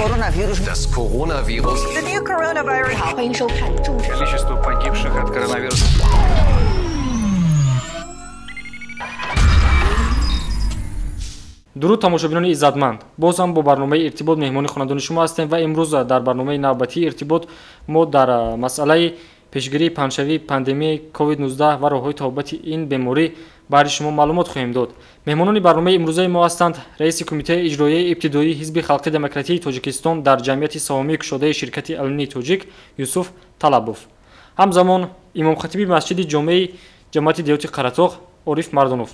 Коронавирус. Das Coronavirus. The new coronavirus. 好，欢迎收看《众神》。 Количество погибших от коронавируса. дуруд тамошобинони иззатманд, боз ҳам бо барномаи иртибот меҳмони хонадони шумо ҳастем ва имрӯз дар барномаи навбатии иртибот мо дар масъалаи пешгирии панҷшавии пандемияи COVID-19 ва роҳҳои табобати ин беморӣ баҳри шумо маълумот хоҳем дод. Меҳмонони барномаи имрӯзаи мо ҳастанд раиси кумитаи иҷроияи ибтидоии ҳизби халқи демократии тоҷикистон дар ҷамъияти саҳомии кушодаи ширкати алюминии тоҷик Юсуф Талабов, ҳамзамон имомхатиби масҷиди ҷомеи ҷамъияти диёти Қаратоғ Ориф Мардонов.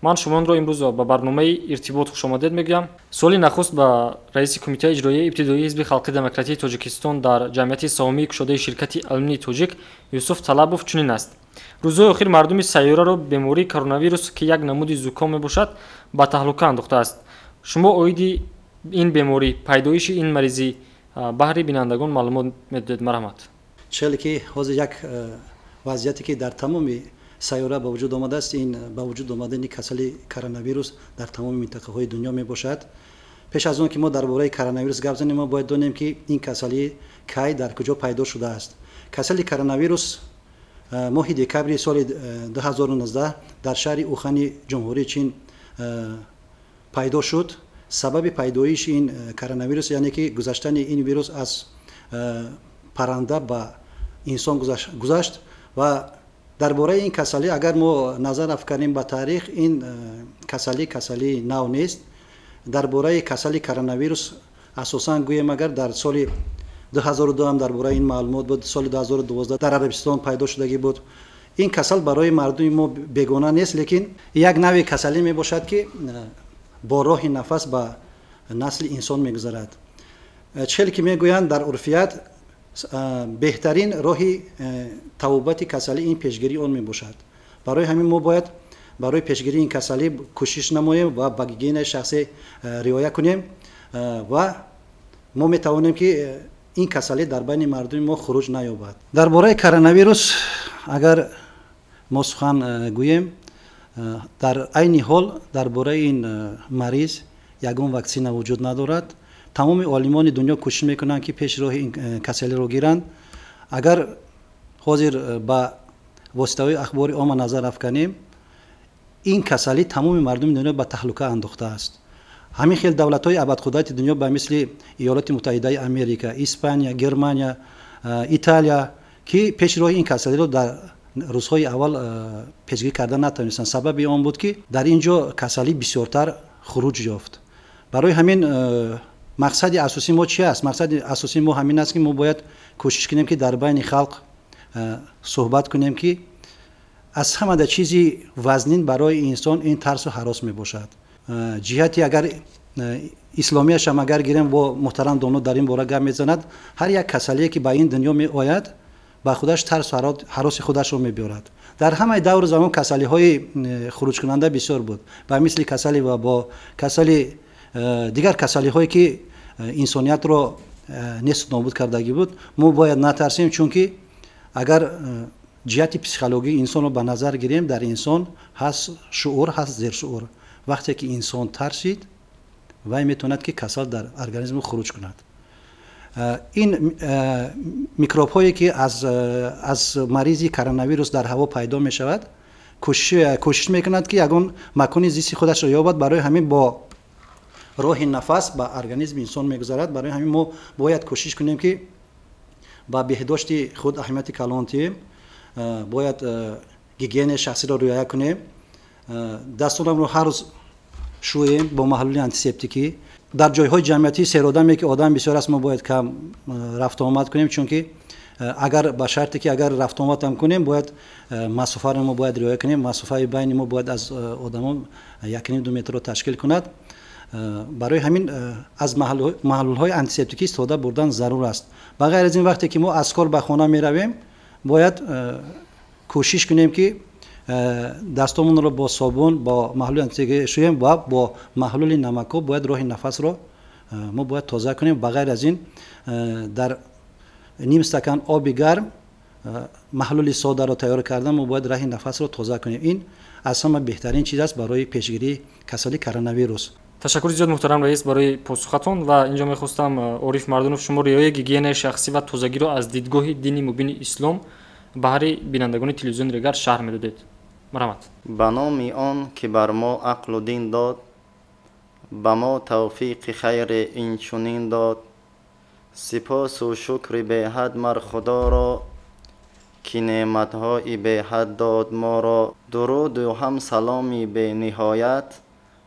ман шуморо имрӯз ба барномаи иртибот хушомадед мегӯям. соли нахуст ба раиси кумитаи иҷроияи ибтидоии ҳизби халқи демократии тоҷикистон дар ҷамъияти саҳомии кушодаи ширкати алюминии тоҷик Юсуф Талабов чунин аст: рӯзҳои охир мардуми сайёраро бемории коронавирус ки як намуди зуком мебошад ба таҳлука андохтааст. шумо оиди ин беморӣ, пайдоиши ин маризӣ баҳри бинандагон маълумот медодед? марҳамат. челе ки ҳозир як вазъияте ки дар тамоми сайёра ба вуҷуд омадааст, ин ба вуҷуд омадани касали коронавирус дар тамоми минтақаҳои дунё мебошад. пеш аз он ки мо дар бораи коронавирус гап занем, мо бояд донем ки ин касалӣ кай дар куҷо пайдо шудааст. касали коронавирус моҳи декабри соли 2019 дар шаҳри ухани ҷумҳурии чин пайдо шуд. сабаби пайдоиши ин коронавирус яъне ки гузаштани ин вирус аз парранда ба инсон гузашт ва дар бораи ин касалӣ агар мо назар афканем ба таърих, ин касалӣ нав нест. дар бораи касали коронавирус асосан гӯем агар дар соли 2002 ҳам дар бораи ин маълумот буд, соли 2012 дар арабистон пайдо шудагӣ буд. ин касал барои мардуми мо бегона нест, лекин як нави касалӣ мебошад ки бо роҳи нафас ба насли инсон мегузарад. челе ки мегӯянд дар урфият беҳтарин роҳи табобати касалӣ ин пешгирии он мебошад. барои ҳамин мо бояд барои пешгирии ин касалӣ кӯшиш намоем ва ба гигиенаи шахсӣ риоя кунем ва мо метавонем ки ин касалӣ дар байни мардуми мо хуруҷ наёбад. дар бораи коронавирус агар мо сухан гӯем, дар айни ҳол дар бораи ин мариз ягон ваксина вуҷуд надорад. тамоми олимони дунё кӯшиш мекунанд ки пеш роҳи ин касалиро гиранд. агар ҳозир ба воситаҳои ахбори ома назар афканем, ин касалӣ тамоми мардуми дунё ба таҳлука андохтааст. ҳамин хел давлатҳои абадқудрати дунё ба мисли иёлоти муттаҳидаи Америка, Испания, Германия, Италия ки пеш роҳи ин касалиро дар рӯзҳои аввал пешгирӣ карда натавонистанд. сабаби он буд ки дар ин ҷо касалӣ бисёртар хуруҷ ёфт. барои ҳамин мақсади асосии мо чи аст? мақсади асосии мо ҳамин аст ки мо бояд кӯшиш кунем ки дар байни халқ суҳбат кунем ки аз ҳамада чизи вазнин барои инсон ин тарсу ҳарос мебошад. ҷиҳати агар исломияшам агар гирем, бо муҳтарам доно дар ин бора гап мезанад, ҳар як касалие ки ба ин дунё меояд ба худаш тарсу ҳароси худашро мебиёрад. дар ҳамаи давру замон касалиҳои хуруҷкунанда бисёр буд, ба мисли касали вабо, касали дигар касалиҳое ки инсониятро несту нобуд кардагӣ буд. мо бояд натарсем, чунки агар ҷиҳати психологии инсонро ба назар гирем, дар инсон ҳаст шуъур, ҳаст зершуъур. вақте ки инсон тарсид, вай метавонад ки касал дар организм хуруҷ кунад. ин микробҳое ки аз маризи коронавирус дар ҳаво пайдо мешавад, кӯшиш мекунад ки ягон макони зисти худашро ёбад. барои ҳамин бо роҳи нафас ба организми инсон мегузарад. барои ҳамин мо бояд кӯшиш кунем ки ба беҳдошти худ аҳамияти калон диҳем, бояд гигиенаи шахсиро риоя кунем, дастонамро ҳар рӯз шӯем бо маҳлули антисептикӣ. дар ҷойҳои ҷамъиятӣ серодаме ки одам бисёр аст, мо бояд кам рафтуомад кунем, чунки агар ба шарте ки агар рафтуомадам кунем, бояд масофаро мо бояд риоя кунем. масофаи байни мо бояд аз одамон 1.5-2 метрро ташкил кунад. барои ҳамин аз маҳлулҳои антисептикӣ истифода бурдан зарур аст. ба ғайр аз ин, вақте ки мо аз кор ба хона меравем, бояд кӯшиш кунем ки дастомонро бо собун, бо маҳлули антисептикӣ шӯем ва бо маҳлули намакоб бояд роҳи нафасро мо бояд тоза кунем. ба ғайр аз ин, дар ним стакан оби гарм маҳлули содаро тайёр кардан, мо бояд роҳи нафасро тоза кунем. ин аз ҳама беҳтарин чиз аст барои пешгирии касали коронавирус. ташаккури зиёд муҳтарам раис барои посухатон ва инҷо мехостам Ориф Мардунов шумо риояи гигиенаи шахсӣ ва тозагиро аз дидгоҳи дини мубини ислом ба ҳари бинандагони телевизиони Регар шаҳр медодед. марҳамат. ба номи он ки бар мо ақлу дин дод, ба мо тавфиқи хайре инчунин дод, сипосу шукри беҳад мар худоро, ки неъматҳои беҳад дод моро. дуруду ҳам саломи бениҳоят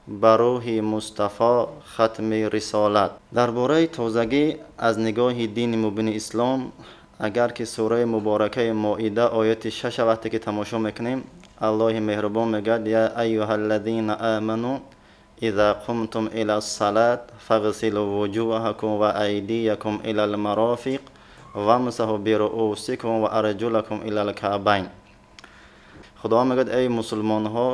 ба рӯҳи Мустафо хатми рисолат. дар бораи тозагӣ аз нигоҳи дини мубини ислом, агар ки сураи муборакаи моида ояти 6 вақте ки тамошо мекунем, аллоҳи меҳрубон мегӯяд: я айюҳаллазина аману иза қумтум ила салат фағсилу вуҷӯҳакум ва айдиякум илал марофиқ вамсаҳу бируусикум ва арҷулакум илал каъбайн. худо мегӯяд: эй мусулмонҳо,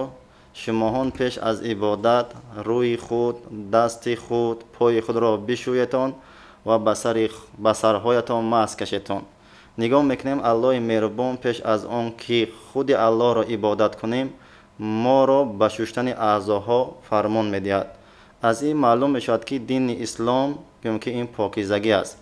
шумоҳон пеш аз ибодат рӯи худ, дасти худ, пои худро бишӯетон ва ба сарҳоятон маск кашетон. нигоҳ мекунем аллоҳи меҳрубон пеш аз он ки худи аллоҳро ибодат кунем, моро ба шуштани аъзоҳо фармон медиҳад. аз ин маълум мешавад ки дини ислом гӯем ки ин покизагӣ аст.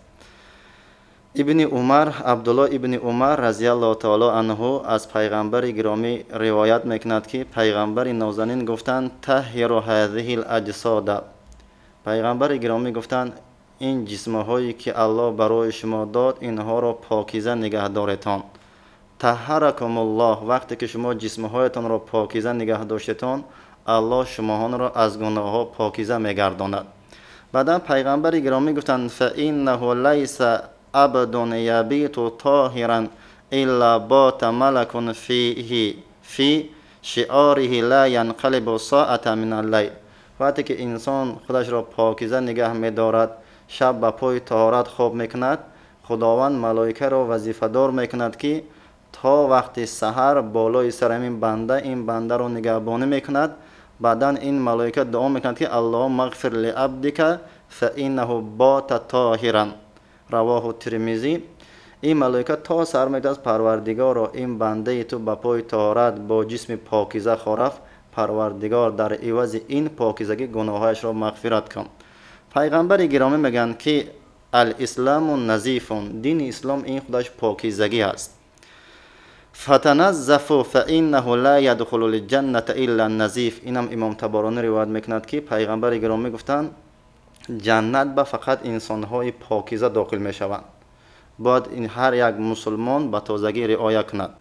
ибни умар, абдулло ибни умар разияллоҳу таоло анҳу аз пайғамбари гиромӣ ривоят мекунад ки пайғамбари нозанин гуфтанд: таҳҳиру ҳазиҳил аҷсода. пайғамбари гиромӣ гуфтанд: ин ҷисмҳое ки аллоҳ барои шумо дод, инҳоро покиза нигоҳ доред-он. таҳҳаракумуллоҳ. вақте ки шумо ҷисмҳоятонро покиза нигоҳ доштетон, аллоҳ шумоҳонро аз гуноҳҳо покиза мегардонад. баъдан пайғамбари гиромӣ гуфтанд: фаиннаҳу лайса абдун ябиту тоҳиран илла бота малакун фиҳи фи шиориҳи ла янқалибу соата миналлайл. вақте ки инсон худашро покиза нигоҳ медорад, шаб ба пои таҳорат хоб мекунад, худованд малоикаро вазифадор мекунад ки то вақти саҳар болои сарамин банда ин бандаро нигоҳбонӣ мекунад. баъдан ин малоика дуо мекунад ки аллоҳ мағфир ли абдика фа иннаҳу бота тоҳиран. равоҳу тирмизӣ. ин малоика то сар мегӯяд: парвардигоро, ин бандаи ту ба пои таҳорат бо ҷисми покиза хорафт, парвардигор дар ивази ин покизагӣ гуноҳҳояшро мағфират кун. пайғамбари гиромӣ мегӯянд ки ал-исламу назифун. дини ислом ин худаш покизагӣ аст. фатаназзафу фа иннаҳу ла ядхулу лиҷанната илла назиф. инам имом табарони ривоят мекунад ки пайғамбари гиромӣ гуфтанд: ҷаннат ба фақат инсонҳои покиза дохил мешаванд. бояд ин ҳар як мусулмон ба тозагӣ риоя кунад.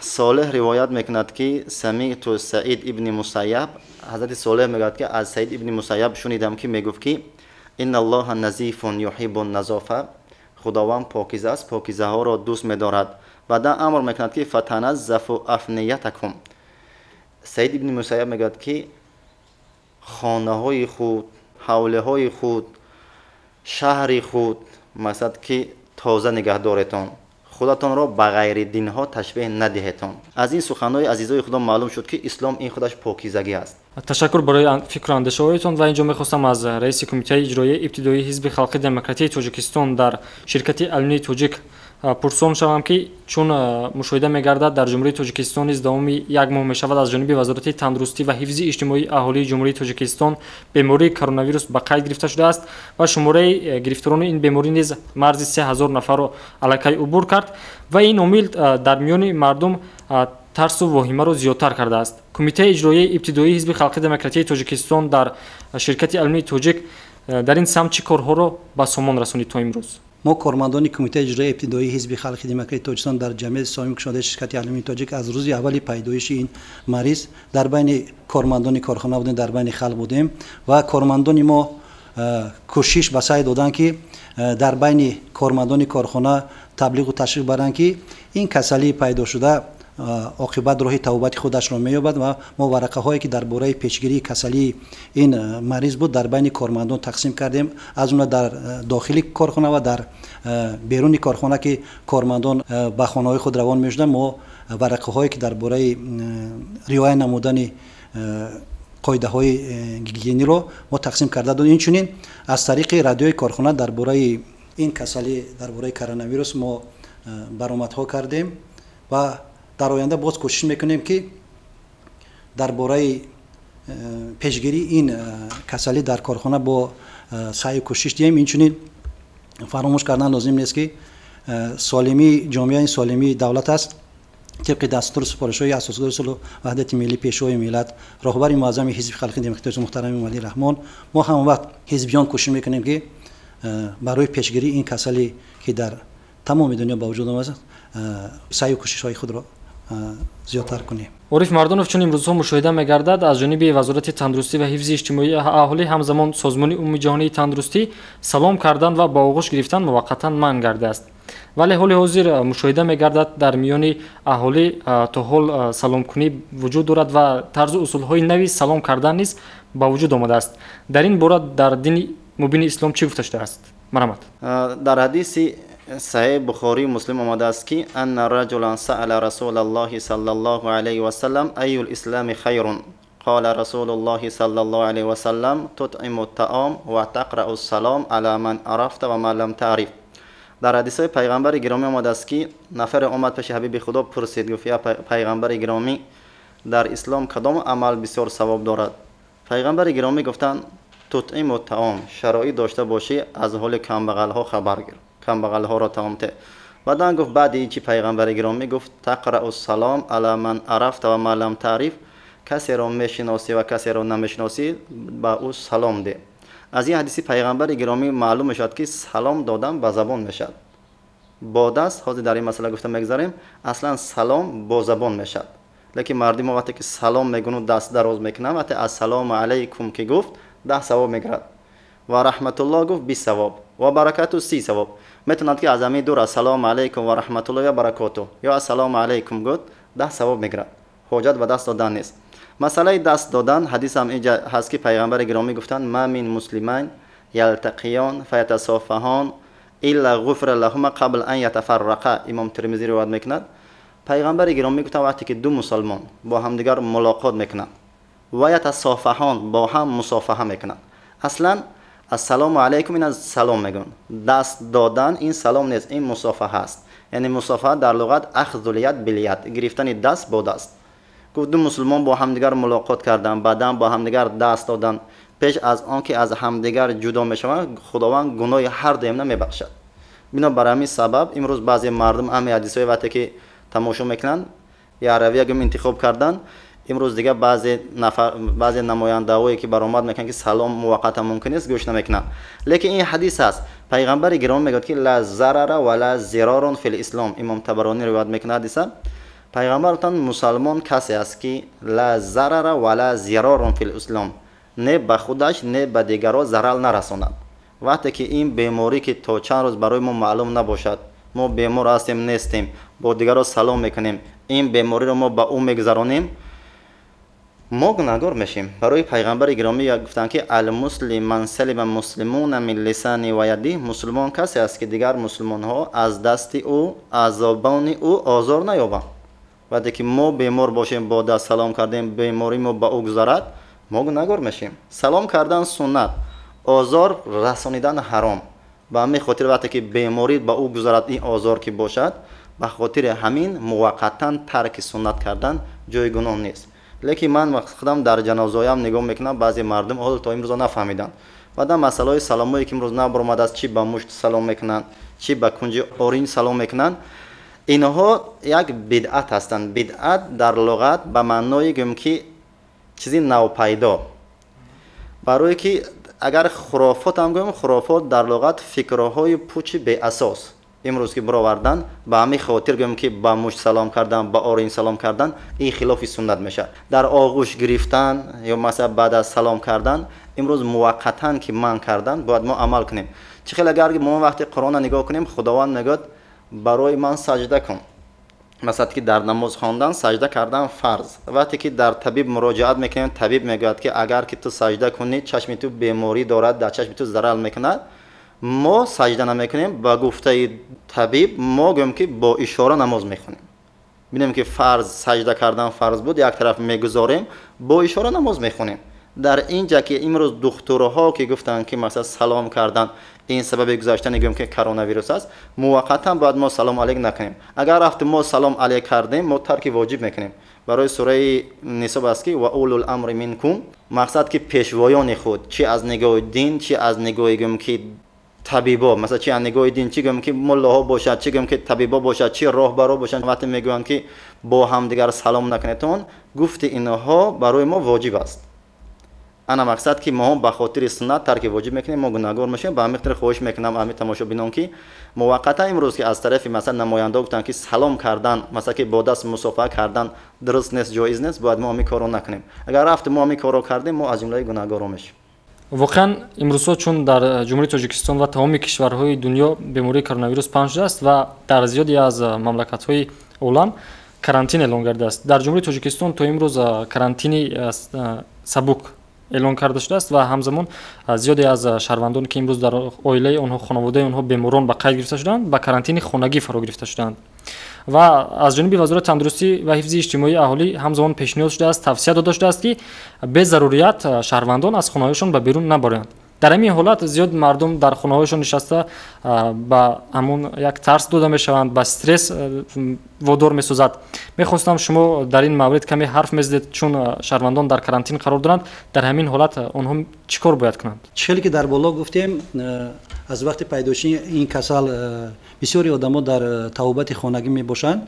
солеҳ ривоят мекунад ки самиту саид ибни мусайяб, ҳазрати солеҳ мегӯяд ки аз саид ибни мусайяб шунидам ки мегуфт ки инналлоҳа назифун юҳиббу назофа. худованд покиза аст, покизаҳоро дӯст медорад. баъдан амр мекунад ки фатаназзафу афниятакум. саид ибни мусайяб мегӯяд ки хонаҳои худ, ҳавлеҳои худ, шаҳри худ, мақсад ки тоза нигоҳ доретон, худатонро ба ғайри динҳо ташбеҳ надиҳетон. аз ин суханҳои азизои худо маълум шуд ки ислом ин худаш покизагӣ аст. ташаккур барои фикру андешаҳоятон ва инҷо мехостам аз раиси кумитаи иҷроияи ибтидоии ҳизби халқи демократияи тоҷикистон дар ширкати алминии тоҷик пурсон шавам ки чун мушоҳида мегардад дар ҷумҳурии тоҷикистон низ давоми як моҳ мешавад аз ҷониби вазорати тандурустӣ ва ҳифзи иҷтимоии аҳолии ҷумҳурии тоҷикистон бемории коронавирус ба қайд гирифта шудааст ва шумораи гирифторони ин беморӣ низ марзи 3000 нафарро аллакай убур кард ва ин омил дар миёни мардум тарсу воҳимаро зиёдтар кардааст. кумитаи иҷроияи ибтидоии ҳизби халқи демократияи тоҷикистон дар ширкати алминии тоҷик дар ин самт чӣ корҳоро ба сомон расонид то имрӯз? мо кормандони кумитаи иҷроии ибтидоии ҳизби халқи демократии тоҷикистон дар ҷамъияти соҳими кушодаи ширкати алминии тоҷик аз рӯзи аввали пайдоиши ин мариз дар байни кормандони корхона будем, дар байни халқ будем ва кормандони мо кӯшиш ба сай доданд ки дар байни кормандони корхона таблиғу ташвиқ баранд ки ин касалии пайдо шуда оқибат роҳи тавбати худашро меёбад ва мо варақаҳое ки дар бораи пешгирии касалии ин мариз буд дар байни кормандон тақсим кардем, аз ҷумла дар дохили корхона ва дар беруни корхона ки кормандон ба хонаҳои худ равон мешуданд. мо варақаҳое ки дар бораи риоя намудани қоидаҳои гигиениро мо тақсим карда додем. инчунин аз тариқи радиои корхона дар бораи ин касалӣ, дар бораи коронавирус мо баромадҳо кардем ва дар оянда боз кӯшиш мекунем ки дар бораи پیشگیری این کسلی در کارخانه با سعی و کوشش دیم اینچنین فراموش کردن لازم نیست که سالمی جامعه سالمی دولت است طبق دستور سپارش‌های اساسگار صلح وحدت ملی پیشوای ملت راهبر معظم حزب خلق دموکراتیک محترم ولی رحمان ما هم وقت حزبیان کوشش میکنیم که برای پیشگیری این کسلی که در تمام دنیا با وجود آمده سعی و کوشش‌های خود را زیادتر کنیم. عارف مردانов چون امروزها مشاهده می‌گردد از جانب وزارت تندرستی و حفظ اجتماعی اهالی همزمان سازمان عمومی جهانی تندرستی سلام کردن و با آغوش گرفتن موقتا منع کرده است. ولی حال حاضر مشاهده می‌گردد در میان اهالی تا حال سلام کنی وجود دارد و طرز اصول‌های نوی سلام کردن نیز با وجود آمده است. در این باره در دین مبین اسلام چی گفته شده است؟ مرحمت. در حدیث صحیح بخاری مسلم آمده است که ان رجلا سأل رسول الله صلی الله علیه و سلم ای الاسلام خیر قال رسول الله صلی الله علیه و سلم تطعم الطعام و تقرأ السلام علی من عرفت و من لم تعرف. در حدیث پیغمبر گرامی آمده است که نفر آمد پیش حبیب خدا پرسید گفت یا پیغمبر گرامی در اسلام کدام عمل بسیار ثواب دارد؟ پیغمبر گرامی گفتند تطعم الطعام شرایط داشته باشی از حال کمبغل ها خبر گیر کمبغل ها را طعام ده. بعدن گفت بعد اینچی پیغمبر گرامی گفت تقرأ السلام علی من عرفت و من لم تعرف کسی را میشناسی و کسی را نمیشناسی با او سلام ده. از این حدیث پیغمبر گرامی معلوم میشد که سلام دادن با زبان میشد. با دست حاضر در این مسئله گفته میگذاریم اصلا سلام با زبان میشد. لیکن مردم وقتی که سلام میگن دست دراز میکنن وقتی السلام علیکم که گفت 10 ثواب میگیرد و رحمت الله گفت 20 ثواب و برکات 30 ثواب. میتوند که از همین دور السلام علیکم و رحمت الله یا برکاتو یا السلام علیکم گفت 10 ثواب میگیرد. حاجت به دست دادن نیست. مسئله دست دادن حدیث هم اینجا هست که پیغمبر گرامی گفتند ما من مسلمین یلتقیان فیتصافحان الا غفر لهما قبل ان یتفرقا. امام ترمذی روایت میکند پیغمبر گرامی گفتند وقتی که دو مسلمان با همدیگر ملاقات میکنند و یتصافحان با هم مصافحه میکنند اصلا السلام علیکم این از سلام میگن دست دادن این سلام نیست این مصافحه است. یعنی مصافحه در لغت اخذ الید بالید گرفتن دست با دست. گفت دو مسلمان با همدیگر ملاقات کردن بعدا با همدیگر دست دادن پیش از آنکه از همدیگر جدا میشوند خداوند گناه هر دویم نمیبخشد. بنابر همین سبب امروز بعضی مردم همین حدیثای وقتی که تماشا میکنن یا عربی اگه انتخاب کردن امروز دیگه بعضی نماینده‌هایی که برآمد میکنن که سلام موقت ممکن است گوش نمیکنن. لیکن این حدیث است پیغمبر گرامی میگه که لا ضرر ولا ضرار فی الاسلام. امام طبرانی روایت میکنه حدیث پیغمبرتان مسلمان کسی است که لا ضرر ولا ضرار فی الاسلام نه به خودش نه به دیگران ضرر نرساند. وقتی که این بیماری که تا چند روز برای ما معلوم نباشد ما بیمار هستیم نیستیم با دیگران سلام میکنیم این بیماری رو ما به اون میگذرانیم ما گناهکار میشیم. برای پیغمبر گرامی گفتن که المسلم من سلم المسلمون من لسان و یده. مسلمان کسی است که دیگر مسلمان ها از دست او از زبان او آزار نیابند. وقتی که ما بیمار باشیم با دست سلام کردیم بیماری ما با او گذرد ما گناهکار میشیم. سلام کردن سنت آزار رسانیدن حرام. به همین خاطر وقتی که بیماری با او گذرد این آزار که باشد به خاطر همین موقتا ترک سنت کردن جایگزین نیست. لیکن من خودم در جنازه‌ام نگاه میکنم بعضی مردم حال تا امروز نفهمیدن. بعدا مسئله سلامایی که امروز نبرآمد است چی با مشت سلام میکنن چی با کنج اورین سلام میکنن اینها یک بدعت هستند. بدعت در لغت به معنای گم که چیزی نوپیدا. برای که اگر خرافات هم گویم خرافات در لغت فکرهای پوچ بی اساس امروز که برآوردن به همین خاطر گویم که با مشت سلام کردن با آرین سلام کردن این خلاف سنت میشه. در آغوش گرفتن یا مثلا بعد از سلام کردن امروز موقتا که من کردن باید ما عمل کنیم. چه خیلی اگر ما وقتی قرآن نگاه کنیم خداوند میگه برای من سجده کن. مثلا که در نماز خواندن سجده کردن فرض. وقتی که در طبیب مراجعت میکنیم طبیب میگه که اگر که تو سجده کنی چشم تو بیماری دارد در چشم تو ضرر میکنه ما سجده نمیکنیم. با گفته طبیب ما گویم که با اشاره نماز میخونیم. ببینیم که فرض سجده کردن فرض بود یک طرف میگذاریم با اشاره نماز میخونیم. در اینجا که امروز دکترها که گفتن که مثلا سلام کردن این سبب گذاشتن گویم که کرونا ویروس است موقتا باید ما سلام علیک نکنیم. اگر رفتیم ما سلام علیک کردیم ما ترک واجب میکنیم. برای سوره نساء است که و اولو الامر منکم، مقصد که پیشوایان خود چی از نگاه دین چی از نگاه گم که طبیبا، مثلا چی از نگاه دین چی گم که ملاها باشد چی گم که طبیبا باشد چی راهبرا باشند، وقتی میگویند که با هم دیگر سلام نکنیدتون، گفت اینها برای ما واجب است. انا مقصد که ما به خاطر سنت ترک واجب میکنیم، ما گناهگار میشیم. به همین خاطر خواهش میکنم همین تماشابینان که موقتا امروز که از طرف مثلا نماینده گفتن که سلام کردن، مثلا که با دست مصافحه کردن درست نیست، جایز نیست، باید ما همین کارو نکنیم. اگر رفت ما همین کارو کردیم، ما از جمله گناهگارا میشیم. واقعا امروزها چون در جمهوری تاجیکستان و تمام کشورهای دنیا بیماری کرونا ویروس پنهان شده است و در زیادی از مملکت‌های عالم карантин اعلان کرده است. در جمهوری تاجیکستان تا امروز карантини سبک اعلان کرده شده است و همزمان زیادی از شهروندان که امروز در عائله آنها خانواده آنها بیماران به قید گرفته شدند به карантини خانگی فرا گرفته شدند و از جانب وزارت تندرستی و حفظ اجتماعی اهالی همزمان پیشنهاد شده است، توصیه داده شده است که به ضروریت شهروندان از خانه‌هایشان به بیرون نبرند. در این حالت زیاد مردم در خانه‌هایشان نشسته با همون یک ترس داده میشوند، با استرس وادار میسازد. میخواستم شما در این مورد کمی حرف میزدید، چون شهروندان در карантин قرار دارند، در همین حالت آنها چیکار باید کنند؟ چیزی که در بالا گفتیم، از وقتی پیدایش این کسل بسیاری آدم‌ها در توبت خانگی میباشند،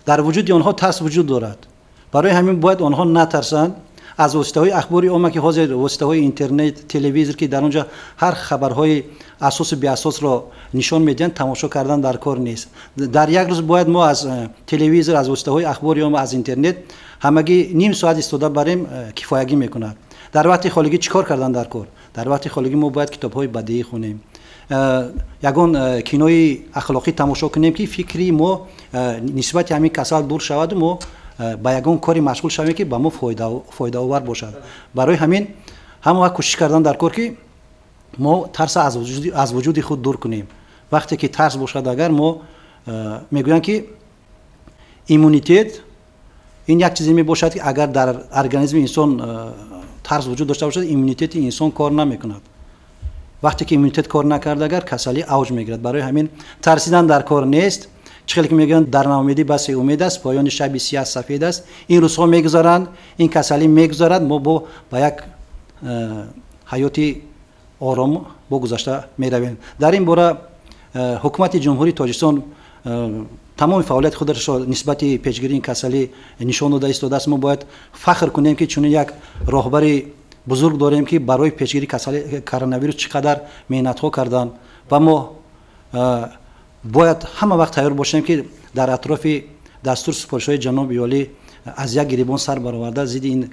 در وجود آنها ترس وجود دارد. برای همین باید آنها نترسند. از واسطه‌های اخباری عامه که حاضر واسطه‌های اینترنت، تلویزیون که در اونجا هر خبرهای اساس بی اساس را نشان میدن، تماشا کردن در کار نیست. در یک روز باید ما از تلویزیون، از واسطه‌های اخباری عامه، از اینترنت همگی نیم ساعت استفاده بریم کفایگی میکند. در وقت خالگی چیکار کردن در کار؟ در وقت خالگی ما باید کتاب‌های بدیعی خونیم، یگان کینوی اخلاقی تماشا کنیم که فکری ما نسبت همین کسل دور شود و ما با یگان کاری مشغول شویم که به ما فایده آور باشد. برای همین همه وقت کوشش کردن در کار که ما ترس از وجود خود دور کنیم. وقتی که ترس باشد، اگر ما میگویند که ایمونیتت این یک چیزی می باشد که اگر در ارگانیسم انسان ترس وجود داشته باشد، ایمونیتت انسان کار نمیکند. وقتی که ایمونیتت کار نکرد، اگر کسلی اوج میگیرد. برای همین ترسیدن در کار نیست. چخیلی که میگن در ناامیدی بس امید است، پایان شب سیاه سفید است. این روزها میگذرند، این کسلی میگذرد، ما با یک حیاتی آرام با گذشته میرویم. در این باره حکومت جمهوری تاجیکستان تمام فعالیت خودش را نسبت پیشگیری این کسلی نشان داده است. ما باید فخر کنیم که چون یک راهبر بزرگ داریم که برای پیشگیری کسلی کرونا ویروس چقدر محنت ها کردند و ما باید همه وقت تیار باشیم که در اطراف دستور سپارش‌های جناب عالی از یک گریبان سر برآورده ضد این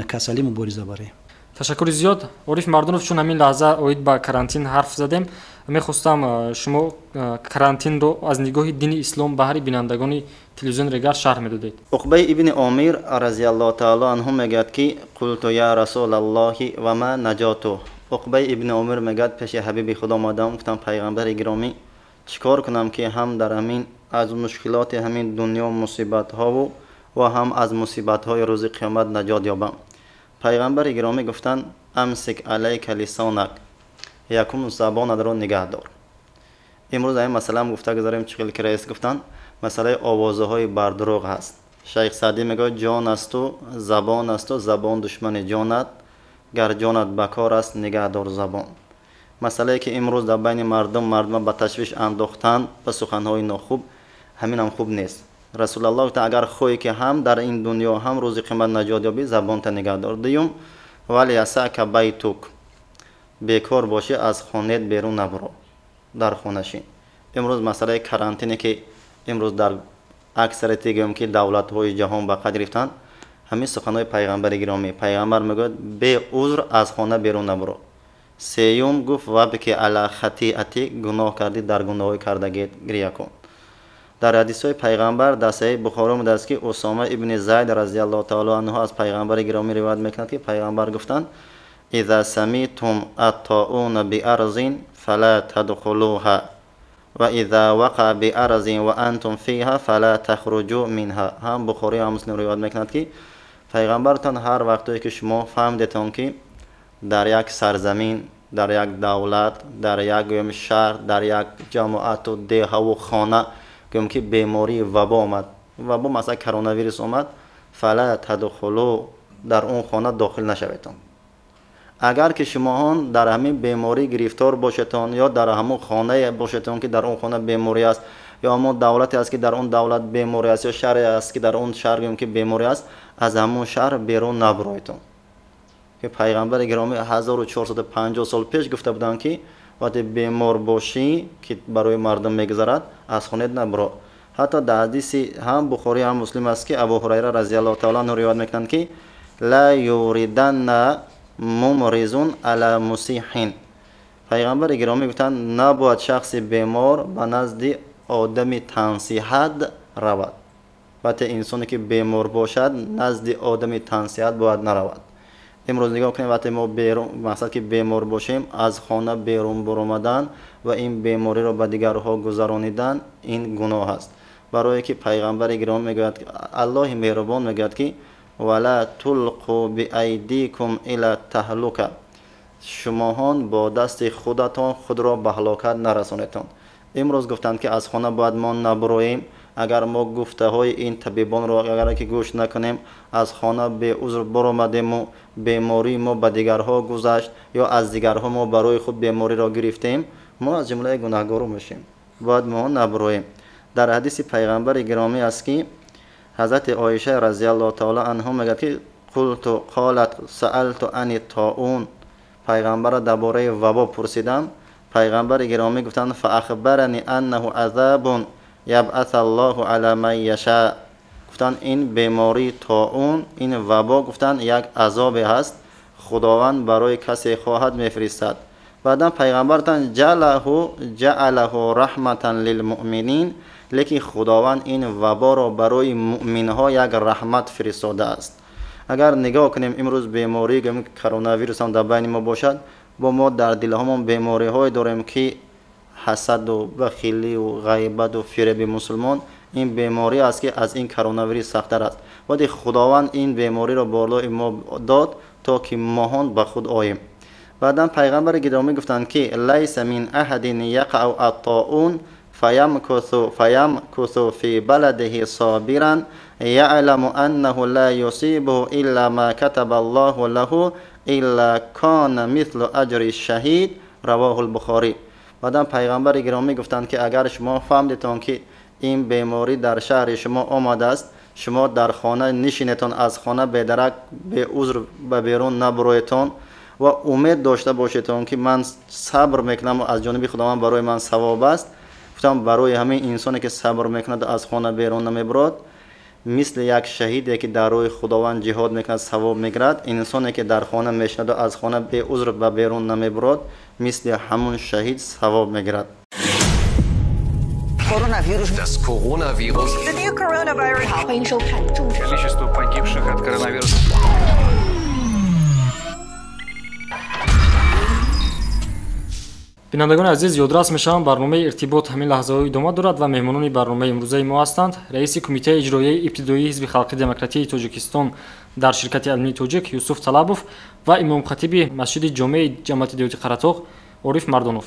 کسلی مبارزه بریم. تشکر زیاد عارف مردانوف. چون همین لحظه اوید با карантин حرف زدیم، میخواستم شما карантин رو از نگاه دین اسلام به هر بینندگان تلویزیون رگر شرح میدادید. عقبه ابن عامر رضی الله تعالی عنه میگد که قلت یا رسول الله و ما نجاتو. عقبه ابن عامر میگد پیش حبیب خدا آمدم، گفتم پیغمبر گرامی چیکار کنم که هم در همین از مشکلات همین دنیا مصیبت ها و هم از مصیبت های روز قیامت نجات یابم؟ پیغمبر گرامی گفتن امسک علیک لسانک، یکم زبان رو نگه دار. امروز این مسئله هم گفته گذاریم چخیل که رئیس گفتن مسئله آوازه های بردروغ هست. شیخ سعدی میگه جان است و زبان است و زبان دشمن جانت، گر جانت بکار است نگه دار زبان. مسئله که امروز در بین مردم به تشویش انداختن به سخنهای ناخوب، همین هم خوب نیست. رسول الله گفت اگر خوی که هم در این دنیا هم روز قیامت نجات یابی، زبان تا نگه دار. دیوم ولی اسک بیتک، بیکار باشی از خانه‌ات بیرون نبرو، در خانه شین. امروز مسئله карантини که امروز در اکثریت گم که دولت‌های جهان به قد گرفتن، همین سخنهای پیغمبر گرامی. پیغمبر میگه به عذر از خانه بیرون نبرو. سیوم گفت و بکی علی خطیئتی، گناه کردی در گناهی کردگیت گریه کن. در حدیث پیغمبر در صحیح بخاری آمده است که اسامه ابن زید رضی الله تعالی عنه از پیغمبر گرامی روایت میکند که پیغمبر گفتند اذا سمیتم الطاعون بارض فلا تدخلوها و اذا وقع بارض و انتم فیها فلا تخرجوا منها. هم بخاری هم مسلم روایت میکند که پیغمبرتان هر وقتی که شما فهمیدتون که در یک سرزمین، در یک دولت، در یک شهر، در یک جماعت و دیه و خانه که بیماری وبا آمد، و با مثلا کرونا ویروس اومد فلا تدخلوا در اون خانه داخل نشویتون. اگر که شما در همین بیماری گرفتار باشتون یا در همون خانه باشتون که در اون خانه بیماری است یا همون دولتی است که در اون دولت بیماری است یا شهری است که در اون شهر که بیماری است از همون شهر بیرون نبرایتون. که پیغمبر گرامی 1450 سال پیش گفته بودند که وقتی بیمار باشی که برای مردم میگذرد از خانه نبرو. حتی در حدیث هم بخاری هم مسلم است که ابو هریره رضی الله تعالی عنه روایت میکنند که لا یوردن ممرضون علی مسیحین. پیغمبر گرامی گفتند نباید شخص بیمار به نزد آدم تنصیحت رود. وقتی انسانی که بیمار باشد نزد آدم تنصیحت باید نرود. امروز نگاه کنیم وقتی ما بیرون مثلا که بیمار باشیم از خانه بیرون برآمدن و این بیماری را به دیگرها گذرانیدن این گناه است. برای که پیغمبر گرامی میگوید الله مهربان میگوید که ولا تلقوا بایدیکم الی التهلکه. شماهان با دست خودتان خود را به هلاکت نرسانیدون. امروز گفتند که از خانه باید ما نبراییم. اگر ما گفته های این طبیبان را اگر که گوش نکنیم از خانه به عذر برآمدیم و بیماری ما به دیگرها گذشت یا از دیگرها ما برای خود بیماری را گرفتیم ما از جمله گناهکاران میشیم. باید ما نبراییم. در حدیث پیغمبر گرامی است که حضرت عایشه رضی الله تعالی عنها میگه که قالت سألت عن الطاعون. پیغمبر درباره وبا پرسیدم. پیغمبر گرامی گفتند فاخبرنی انه عذاب یبعث الله علی من یشاء. گفتند این بیماری طاعون این وبا گفتند یک عذاب هست خداوند برای کسی خواهد میفرستد. بعدا پیغمبر گفتند جعله رحمتا للمؤمنین. لیکن خداوند این وبا را برای مؤمنها یک رحمت فرستاده است. اگر نگاه کنیم امروز بیماری که کرونا ویروس هم در بین ما باشد با ما در دلهامون بیماری های داریم که حسد و بخیلی و غیبت و فریب مسلمان این بیماری است که از این کرونا ویروس سخت‌تر است. ولی خداوند این بیماری را بالای ما داد تا که ماهان به خود آییم. بعدا پیغمبر گرامی گفتند که لیس من احد یقع الطاعون فیمکث فی بلده صابرا یعلم انه لا یصیبه الا ما کتب الله له الا کان مثل اجر الشهید. رواه البخاری. بعدا پیغمبر گرامی گفتند که اگر شما فهمیدتون که این بیماری در شهر شما آمده است شما در خانه نشینتون از خانه بدرک به عذر به بیرون نبرایتون و امید داشته باشیتون که من صبر میکنم و از جانب خداوند برای من ثواب است. گفتم برای همه انسانی که صبر میکند از خانه بیرون نمیبرد مثل یک شهیدی که در راه خداوند جهاد میکند ثواب میگیرد. انسانی که در خانه میشند و از خانه به عذر به بیرون نمیبرد مثل همون شهید ثواب میگیرد. Das Coronavirus. The new coronavirus. 欢迎收看众筹。 Количество погибших от коронавируса. бинандагони азиз ёдрас мешавам барномаи иртибот ҳамин лаҳзаҳо идома дорад ва меҳмонони барномаи имрӯзаи мо ҳастанд раиси кумитаи иҷроияи ибтидоии ҳизби халқи демократии тоҷикистон дар ширкати амнии тоҷик юсуф талабов ва имомхатиби масҷиди ҷомеи ҷамъияти диёти қаратоғ ориф мардонов.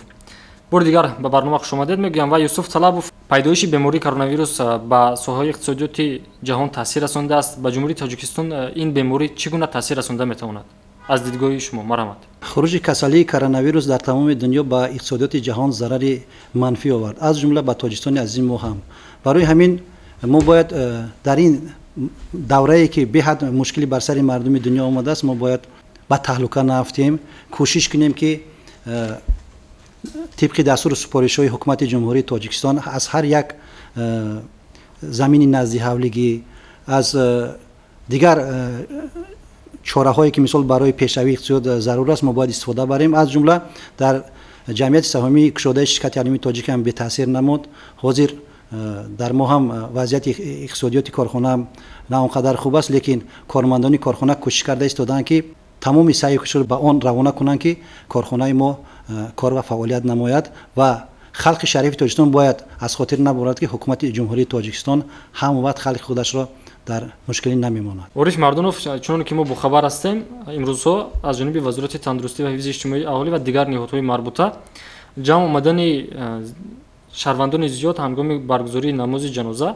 бори дигар ба барнома хушомадед мегӯям ва юсуф талабов пайдоиши бемории коронавирус ба соҳаи иқтисодиёти ҷаҳон таъсир расонидааст. ба ҷумҳурии тоҷикистон ин беморӣ чӣ гуна таъсир расонда метавонад аз дидгоҳи шумо? марҳамат. хуруҷи касалии коронавирус дар тамоми дунё ба иқтисодиёти ҷаҳон зарари манфӣ овард аз ҷумла ба тоҷикистони азизи мо ҳам. барои ҳамин мо бояд дар ин даврае ки беҳад мушкили бар сари мардуми дунё омадааст мо бояд ба таҳлука нафтем кӯшиш кунем ки طبق دستور سپارش‌های حکومت جمهوری تاجیکستان از هر یک زمین نزدی حولگی از دیگر چاره‌هایی که مثال برای پیشروی اقتصاد ضرور است ما باید استفاده بریم. از جمله در جمعیت سهامی کشاده شرکت علمی تاجیک هم به تاثیر نمود. حاضر در ما هم وضعیت اقتصادیات کارخانه نه آنقدر خوب است لیکن کارمندان کارخانه کوشش کرده ایستادند که تمام سعی و کوشش به آن روانه کنند که کارخانه ما کار و فعالیت نماید و خلق شریف تاجیکستان باید از خاطر نبرد که حکومت جمهوری تاجیکستان هم وقت خلق خودش را در مشکلی نمیماند. ориф мардонов, чунон ки мо бохабар ҳастем имрӯзҳо аз ҷониби вазорати тандурустӣ ва ҳифзи иҷтимоии аҳолӣ ва дигар ниҳодҳои марбута ҷамъ омадани шаҳрвандони зиёд ҳангоми баргузории намози ҷаноза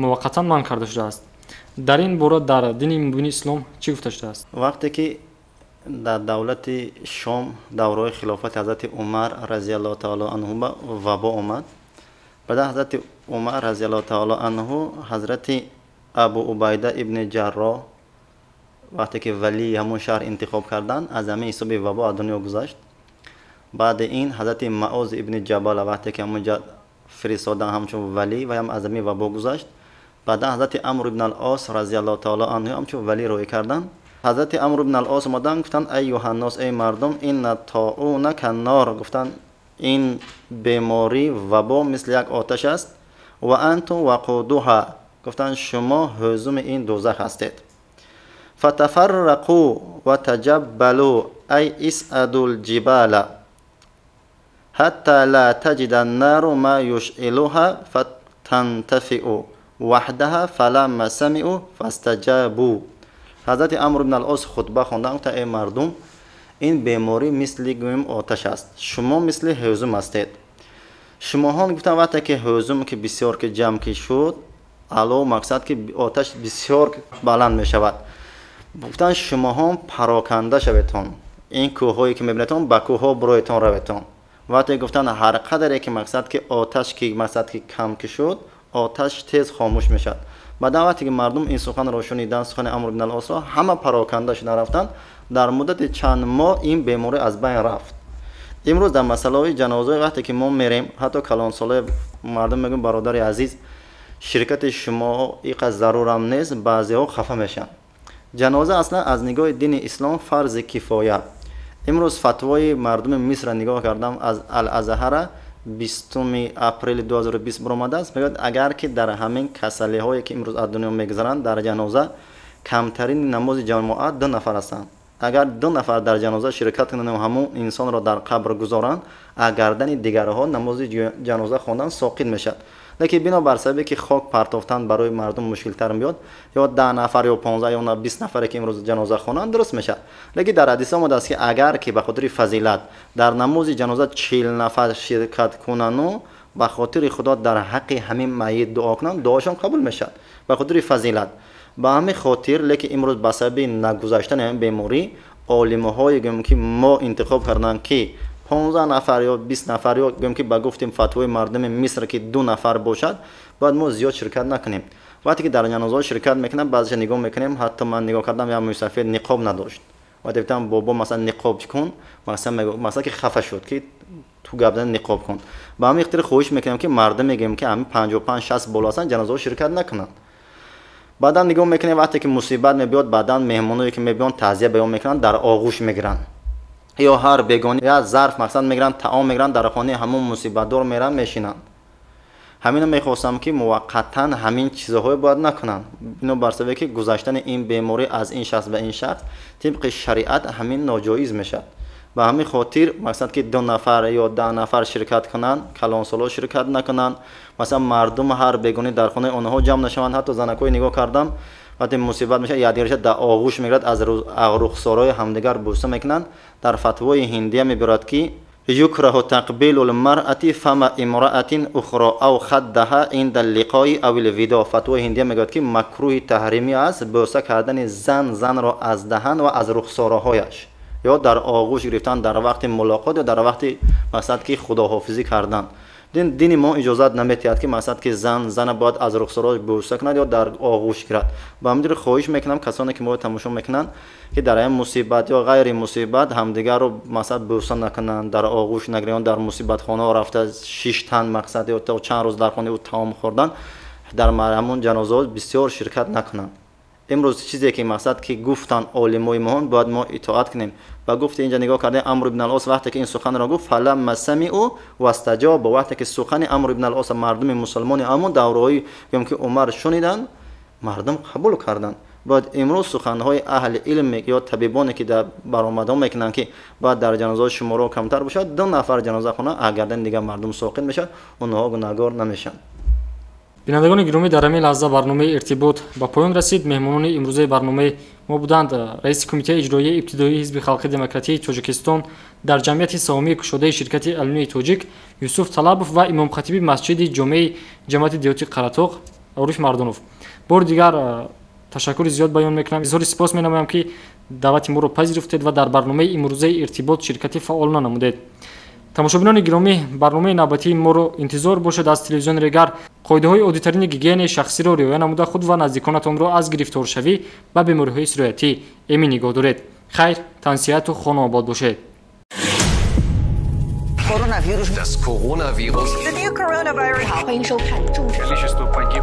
муваққатан манъ карда шудааст. дар ин бора дар дини мубини ислом чӣ гуфта шудааст? вақте ки дар давлати шом давраи хилофати ҳазрати умар разиаллоҳу таоло анҳу вабо омад. баъд ҳазрати умар разиаллоҳу таоло анҳу ҳазрати абу убайда ибни ҷарроҳ вақте ки валии ҳамон шаҳр интихоб карданд аз ҳамин ҳисоби вабо аз дунё гузашт. баъди ин ҳазрати маъуз ибни ҷабала вақте ки ҳамонҷа фиристодан ҳамчун валӣ ва ҳам аз ҳамин вабо гузашт. баъда ҳазрати амр ибн ал-ос разиаллоҳу таоло анҳу ҳамчун валӣ роӣ карданд. ҳазрати амр ибн ал-ос омаданд гуфтанд айюҳаннос, эй мардум, инна тоуна каннор, гуфтанд ин беморӣ вабо мисли як оташ аст. ва антум вақудуҳа, гуфтанд шумо ҳӯзуми ин дӯзах ҳастед. фатафаррақу ва таҷаббалу ай исъадул ҷибала ҳатта ла таҷида нару ма юшъилуҳа фатантафиу ваҳдаҳа фаламма самиу фастаҷабу. ҳазрати амр ибн ал-ос хутба хонданд, гуфтанд эй мардум, ин беморӣ мисли гӯем оташ аст, шумо мисли ҳӯзум ҳастед. шумоҳон гуфтанд вақте ки ҳӯзум ки бисёр ки ҷамъ ки шуд, алло мақсад ки оташ бисёр баланд мешавад. гуфтанд шумоҳон пароканда шаветон, ин кӯҳҳое ки мебинедтон ба кӯҳҳо бироетон раветон. вақте гуфтанд ҳар қадаре ки мақсад ки оташ ки мақсад ки кам ки шуд, оташ тез хомӯш мешавад. баъдан вақте ки мардум ин суханро шуниданд, сухани амр ибн ал-осро, ҳама пароканда шудан рафтанд. дар муддати чанд моҳ ин беморӣ аз байн рафт. имрӯз дар масъалаҳои ҷанозаҳо вақте ки мо мерем, ҳатто калонсолаи мардум мегӯям бародари азиз, ширкати шумо иқа зарурам нест, баъзеҳо хафа мешаванд. ҷаноза аслан аз нигоҳи дини ислом фарзи кифоя. имрӯз фатвои мардуми мисра нигоҳ кардам, аз ал-азҳара 20 апрели 2020 баромадааст. мегӯяд агар ки дар ҳамин касалиҳое ки имрӯз аз дунё мегзаранд, дар ҷаноза камтарини намози ҷамоат 2 нафар ҳастанд. агар 2 нафар дар ҷаноза ширкат кунанд, ҳамон инсонро дар қабр гузоранд, аз гардани дигарҳо намози ҷаноза хондан соқит мешавад. лекин бинобар сабабе ки хок партофтан барои мардум мушкилтар меёд, ё 10 нафар ё 15 ё 20 нафаре ки имрӯз ҷаноза хонанд дуруст мешавад. лекин дар ҳадиса омадааст ки агар ки ба хотири фазилат дар намози ҷаноза 40 нафар ширкат кунанду ба хотири худо дар ҳаққи ҳамин майит дуо кунанд, дуошон қабул мешавад ба хотири фазилат. ба ҳамин хотир лекин имрӯз ба сабаби нагузаштани ҳамин беморӣ, олимоҳое гӯем ки мо интихоб карданд ки 15 нафар ё 20 нафар ё гӯем ки ба гуфтим фатвои мардуми миср ки 2 нафар бошад, бояд мо зиёд ширкат накунем. вақте ки дар ҷанозаҳо ширкат мекунем, баъзеша нигоҳ мекунем, ҳатто ман нигоҳ кардам, як мусафир ниқоб надошт. вақте гуфтам бобо масалан ниқоб кун, масалан ки хафа шуд ки ту гап зани ниқоб кун. ба ҳамин ихтир хоҳиш мекунем ки мардум мегӯем ки ҳамин 55-60 боло ҳастанд, ҷанозаҳо ширкат накунанд. баъдан нигоҳ мекунем, вақте ки мусибат мебиёд, баъдан меҳмоное ки мебиёнд таъзия баён мекунанд, дар оғӯш мегиранд, ё ҳар бегона я зарф мақсад мегиранд, таом мегиранд, дар хонаи ҳамон мусибатдор меранд, мешинанд. ҳамино мехостам ки муваққатан ҳамин чизҳое бояд накунанд, бинобар сабабе ки гузаштани ин беморӣ аз ин шахс ба ин шахс тибқи шариат ҳамин ноҷоиз мешавад. ба ҳамин хотир мақсад ки 2 нафар ё 10 нафар ширкат кунанд, калонсолҳо ширкат накунанд, масалан мардум ҳар бегона дар хонаи онҳо ҷамъ нашаванд. ҳатто занакое нигоҳ кардам, вақте мусибат мешавад, якдигарша дар оғӯш мегирад, аз рухсорои ҳамдигар буста мекунанд. дар фатвои ҳиндия мебарад ки юкраҳу тақбилул маръати фама имраатин ухро ав хаддаҳа инда лиқои авил видо. фатвои ҳиндия мегӯяд ки макрӯҳи таҳримӣ аст буста кардани занро аз даҳан ва аз рухсораҳояш, ё дар оғӯш гирифтан дар вақти мулоқот ё дар вақти мақсад ки худоҳофизӣ кардан. дини мо иҷозат наметиҳад ки мақсад ки зана бояд аз рухсорош буста кунад ё дар оғӯш гирад. ба ҳамин ҷоро хоҳиш мекунам касоне ки мо тамошо мекунанд ки дар ин мусибат ё ғайри мусибат ҳамдигарро мақсад буста накунанд, дар оғӯш нагиранд, дар мусибатхонаҳо рафта 6 тан мақсад ё то чанд рӯз дар хонаи ӯ таом хӯрдан, дар ҳамон ҷанозаҳо бисёр ширкат накунанд. имрӯз чизе ки мақсад ки гуфтанд олимои моҳон, бояд мо итоат кунем. ба гуфти инҷа нигоҳ кардем, амр ибн ал-ос вақте ки ин суханро гуфт, фаламма самиу вастаҷабу, вақте ки сухани амр ибн ал-ос мардуми мусулмони ҳамон давраҳои гӯем ки умар шуниданд, мардум қабул карданд. бояд имрӯз суханҳои аҳли илм ё табибоне ки дар баромадҳо мекунанд ки бояд дар ҷанозаҳо шуморо камтар бошад, 2 нафар ҷаноза хона, агардани дигар мардум соқит мешавад, онҳо гунаҳгор намешаванд. бинандагони гиромӣ, дар ҳамин лаҳза барномаи иртибот ба поён расид. меҳмонони имрӯзаи барнома мо буданд раиси кумитаи иҷроияи ибтидоии ҳизби халқи демократии тоҷикистон дар ҷамъияти саҳомии кушодаи ширкати алюминии тоҷик Юсуф Талабов ва имомхатиби масҷиди ҷомеи ҷамъияти диёти Қаратоқ Ариф Мардонов. Бор дигар ташаккури зиёд баён мекунам. Изҳори сипос менамоям, ки даъвати моро пазируфтед ва дар барномаи имрӯзаи иртибот ширкати фаъолона намудед. тамошобинони гиромӣ, барномаи навбатии моро интизор бошед аз телевизиони Регар. қоидаҳои оддиторини гигиенаи шахсиро риоя намуда худ ва наздиконатонро аз гирифторшавӣ ба бемориҳои сироятӣ эмин нигоҳ доред. Хайр, тансияту хонуобод бошед. Das Coronavirus. The new coronavirus. 欢迎收看《众神》。Количество погибших.